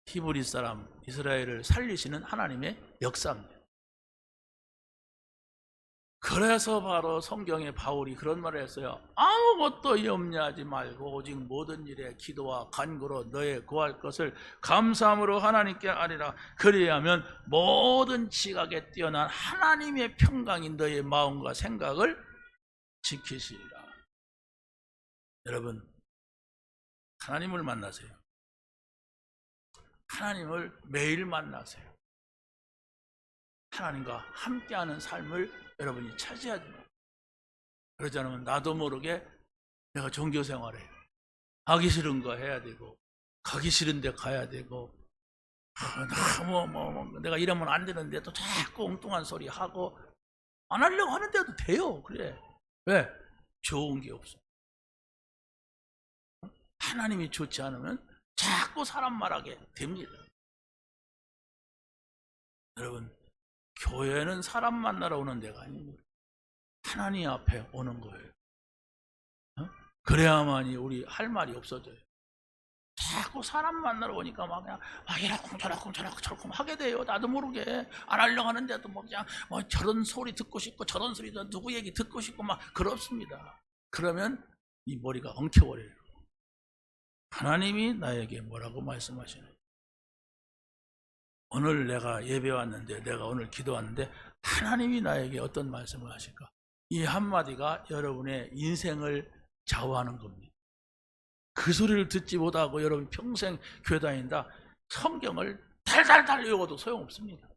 히브리 사람 이스라엘을 살리시는 하나님의 역사입니다. 그래서 바로 성경에 바울이 그런 말을 했어요. 아무것도 염려하지 말고 오직 모든 일에 기도와 간구로 너의 구할 것을 감사함으로 하나님께 아뢰라. 그리하면 모든 지각에 뛰어난 하나님의 평강이 너의 마음과 생각을 지키시리라. 여러분, 하나님을 만나세요. 하나님을 매일 만나세요. 하나님과 함께하는 삶을 여러분이 차지하지 마. 그러지 않으면 나도 모르게 내가 종교 생활에 하기 싫은 거 해야 되고, 가기 싫은 데 가야 되고, 내가 이러면 안 되는데 또 자꾸 엉뚱한 소리 하고, 안 하려고 하는데도 돼요. 그래. 왜? 좋은 게 없어. 하나님이 좋지 않으면 자꾸 사람 말하게 됩니다. 여러분, 교회는 사람 만나러 오는 데가 아닙니다. 하나님 앞에 오는 거예요. 그래야만이 우리 할 말이 없어져요. 자꾸 사람 만나러 오니까 막 그냥 이러쿵저러쿵 하게 돼요. 나도 모르게. 안 하려고 하는데도 뭐 그냥 뭐 저런 소리 듣고 싶고 저런 소리 누구 얘기 듣고 싶고 막 그렇습니다. 그러면 이 머리가 엉켜버려요. 하나님이 나에게 뭐라고 말씀하시는? 오늘 내가 예배 왔는데, 내가 오늘 기도 왔는데 하나님이 나에게 어떤 말씀을 하실까? 이 한마디가 여러분의 인생을 좌우하는 겁니다. 그 소리를 듣지 못하고 여러분 평생 교회 다닌다, 성경을 달달달 외워도 소용없습니다.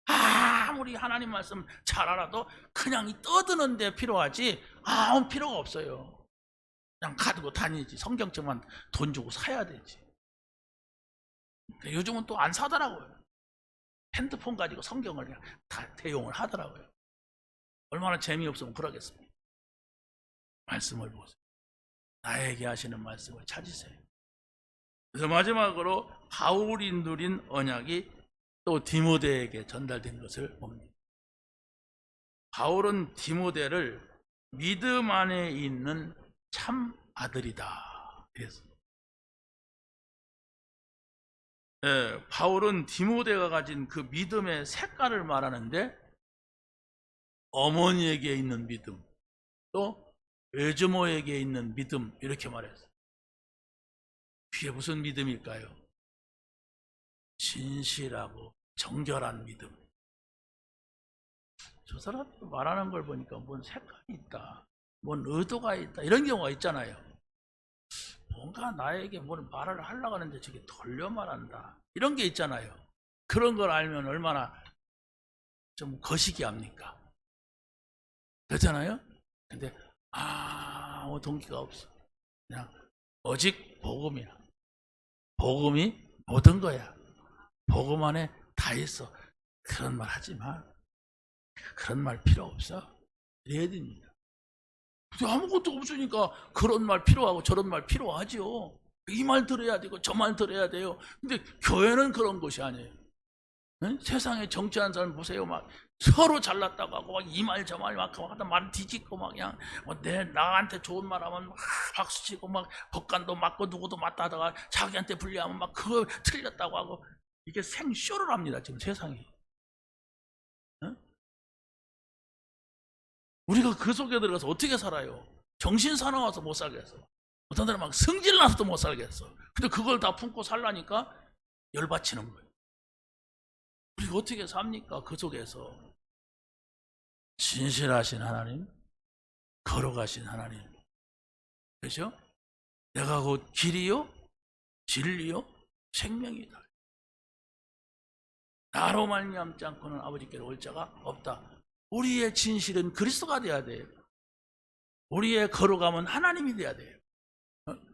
아무리 하나님 말씀 잘 알아도 그냥 떠드는 데 필요하지 아무 필요가 없어요. 그냥 가지고 다니지. 성경책만 돈 주고 사야 되지. 요즘은 또 안 사더라고요. 핸드폰 가지고 성경을 그냥 다 대용을 하더라고요. 얼마나 재미없으면 그러겠습니까? 말씀을 보세요. 나에게 하시는 말씀을 찾으세요. 그래서 마지막으로 바울이 누린 언약이 또 디모데에게 전달된 것을 봅니다. 바울은 디모데를 믿음 안에 있는 참 아들이다. 그래서 바울은 디모데가 가진 그 믿음의 색깔을 말하는데, 어머니에게 있는 믿음, 또 외조모에게 있는 믿음, 이렇게 말했어요. 그게 무슨 믿음일까요? 진실하고 정결한 믿음. 저 사람도 말하는 걸 보니까 뭔 색깔이 있다, 뭔 의도가 있다, 이런 경우가 있잖아요. 뭔가 나에게 뭘 말을 하려고 하는데 저게 돌려 말한다, 이런 게 있잖아요. 그런 걸 알면 얼마나 좀 거시기 합니까? 그렇잖아요? 근데 아무 동기가 없어. 그냥 오직 복음이야. 복음이 모든 거야. 복음 안에 다 있어. 그런 말 하지 마. 그런 말 필요 없어. 이래야 됩니다. 아무것도 없으니까 그런 말 필요하고 저런 말 필요하죠. 이 말 들어야 되고 저 말 들어야 돼요. 근데 교회는 그런 것이 아니에요. 응? 세상에 정치하는 사람 보세요. 막 서로 잘났다고 하고 막 이 말 저 말 막 하다 말 뒤집고 막 그냥 나한테 좋은 말 하면 막 박수 치고 막 법관도 맞고 누구도 맞다 하다가 자기한테 불리하면 막 그거 틀렸다고 하고, 이게 생쇼를 합니다. 지금 세상이. 응? 우리가 그 속에 들어가서 어떻게 살아요? 정신 사나워서 못 살겠어. 어떤 사람은 막 성질 나서도 못 살겠어. 근데 그걸 다 품고 살라니까 열받치는 거예요. 우리가 어떻게 삽니까? 그 속에서 진실하신 하나님, 걸어가신 하나님, 그렇죠? 내가 곧 길이요, 진리요, 생명이다. 나로 말미암지 않고는 아버지께로 올 자가 없다. 우리의 진실은 그리스도가 돼야 돼요. 우리의 거룩함은 하나님이 돼야 돼요.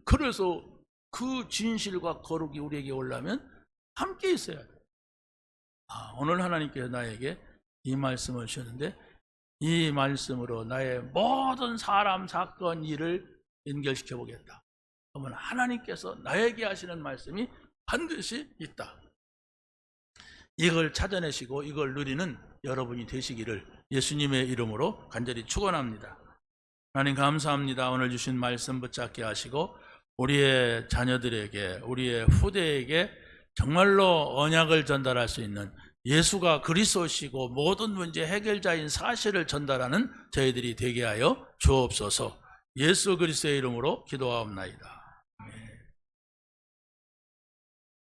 그래서 그 진실과 거룩이 우리에게 오려면 함께 있어야 돼요. 오늘 하나님께서 나에게 이 말씀을 주셨는데, 이 말씀으로 나의 모든 사람, 사건, 일을 연결시켜 보겠다. 그러면 하나님께서 나에게 하시는 말씀이 반드시 있다. 이걸 찾아내시고 이걸 누리는 여러분이 되시기를 예수님의 이름으로 간절히 축원합니다. 하나님 감사합니다. 오늘 주신 말씀 붙잡게 하시고 우리의 자녀들에게, 우리의 후대에게 정말로 언약을 전달할 수 있는 예수가 그리스도시고 모든 문제 해결자인 사실을 전달하는 저희들이 되게 하여 주옵소서. 예수 그리스도의 이름으로 기도하옵나이다.